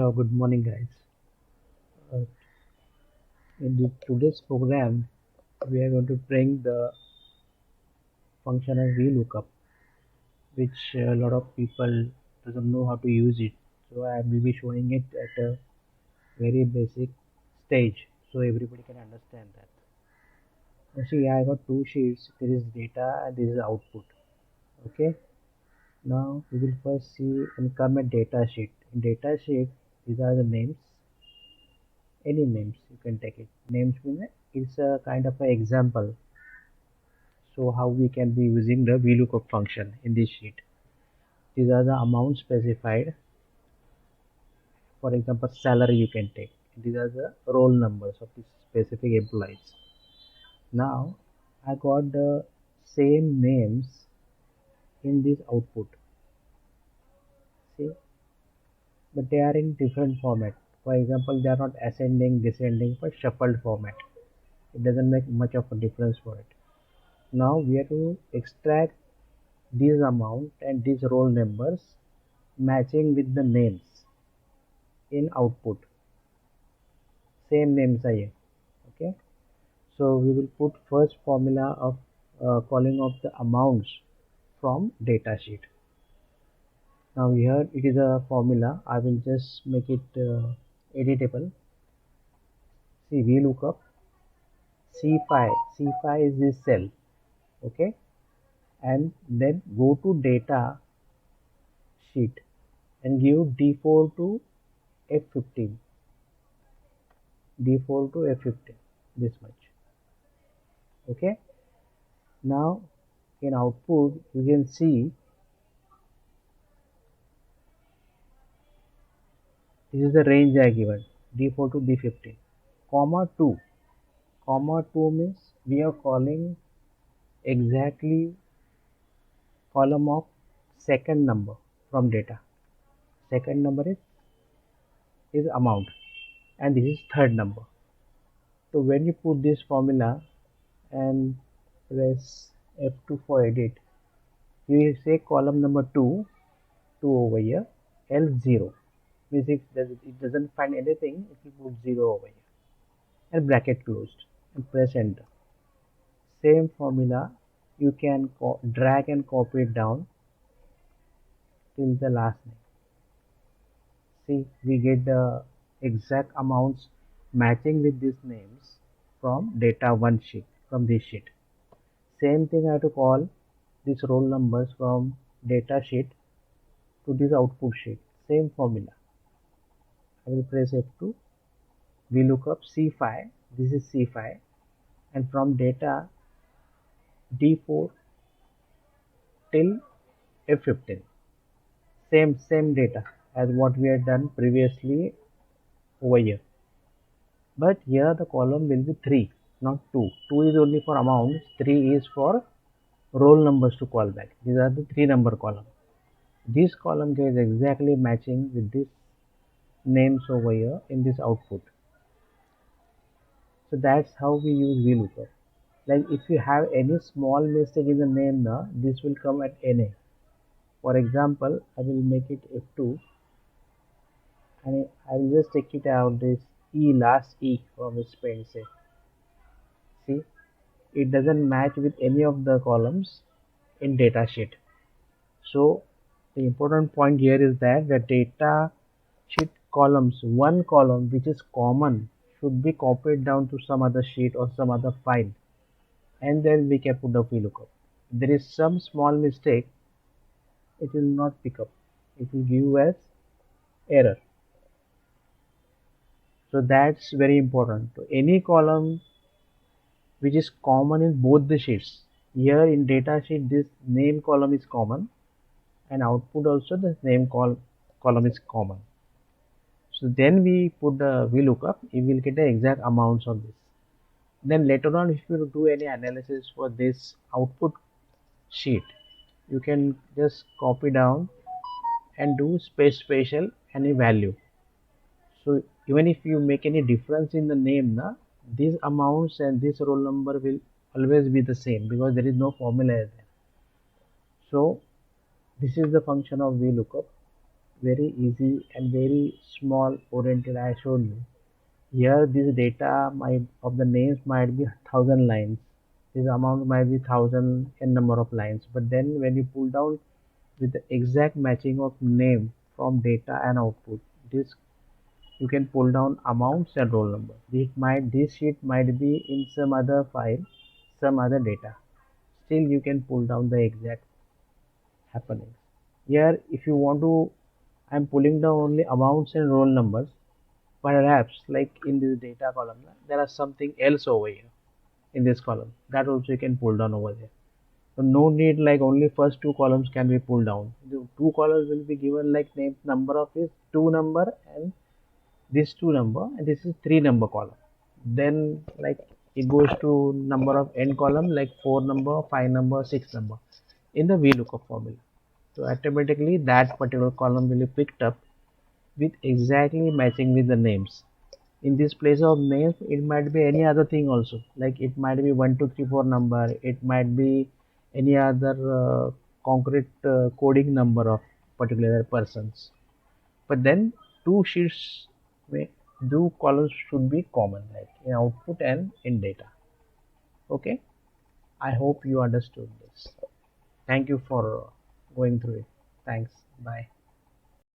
Hello, good morning, guys. Uh, today's program, we are going to bring the function of VLOOKUP, which a lot of people doesn't know how to use it. So I will be showing it at a very basic stage, so everybody can understand that. Now see, I got two sheets. There is data and this is output. Okay. Now we will first see and come at data sheet. In data sheet, these are the names. Any names you can take it. Names mean it's a kind of an example. So how we can be using the VLOOKUP function in this sheet. These are the amounts specified. For example, salary you can take. These are the roll numbers of this specific employees. Now I got the same names in this output. See, but they are in different format. For example, they are not ascending, descending, but shuffled format. It doesn't make much of a difference for it. Now we have to extract these amount and these roll numbers matching with the names in output. Same names are here. Okay, so we will put first formula of calling of the amounts from data sheet. Now here it is a formula. I will just make it editable. See, VLOOKUP C5 is this cell. Okay, and then go to data sheet and give D4 to F15. D4 to F15, this much. Okay, now in output you can see this is the range I given, D4 to D15, comma 2. Comma 2 means we are calling exactly column of second number from data. Second number is amount and this is third number. So when you put this formula and press F2 for edit, you will say column number 2 over here, L0 means if it doesn't find anything, it will put 0 over here and bracket closed and press enter. Same formula you can drag and copy it down till the last name. See, we get the exact amounts matching with these names from data 1 sheet, from this sheet. Same thing I have to call these roll numbers from data sheet to this output sheet. Same formula. I will press F2. VLOOKUP C5. This is C5, and from data D4 till F15. Same data as what we had done previously over here. But here the column will be 3, not 2. 2 is only for amounts, 3 is for roll numbers to call back. These are the 3 number column. This column is exactly matching with this names over here in this output. So that's how we use VLOOKUP. Like if you have any small mistake in the name now, this will come at NA. For example, I will make it F2 and I will just take it out this last E from its pen say. See, it doesn't match with any of the columns in data sheet. So the important point here is that the data sheet columns, one column which is common should be copied down to some other sheet or some other file, and then we can put the VLOOKUP. If there is some small mistake, it will not pick up. It will give you as error. So that's very important. So any column which is common in both the sheets. Here in data sheet, this name column is common, and output also the name column is common. So then we put the VLOOKUP, you will get the exact amounts of this. Then later on, if you do any analysis for this output sheet, you can just copy down and do special any value. So even if you make any difference in the name, these amounts and this roll number will always be the same because there is no formula there. So this is the function of VLOOKUP. very easy and very small oriented I showed you. Here this data might of the names might be 1,000 lines. This amount might be 1,000 n number of lines. But then when you pull down with the exact matching of name from data and output, this you can pull down amounts and roll number. This sheet might be in some other file, some other data. Still you can pull down the exact happenings. Here if you want to, I'm pulling down only amounts and roll numbers. Perhaps like in this data column, there are something else over here in this column that also you can pull down over there. So no need like only first two columns can be pulled down. The two columns will be given like name number of is two number and this two number and this is three number column. Then like it goes to number of n column like four number, five number, six number in the VLOOKUP formula. So automatically that particular column will be picked up with exactly matching with the names. In this place of names, it might be any other thing also. Like it might be 1234 number. It might be any other concrete coding number of particular persons. But then two sheets, two columns should be common, like in output and in data. Okay. I hope you understood this. Thank you for going through it. Thanks. Bye.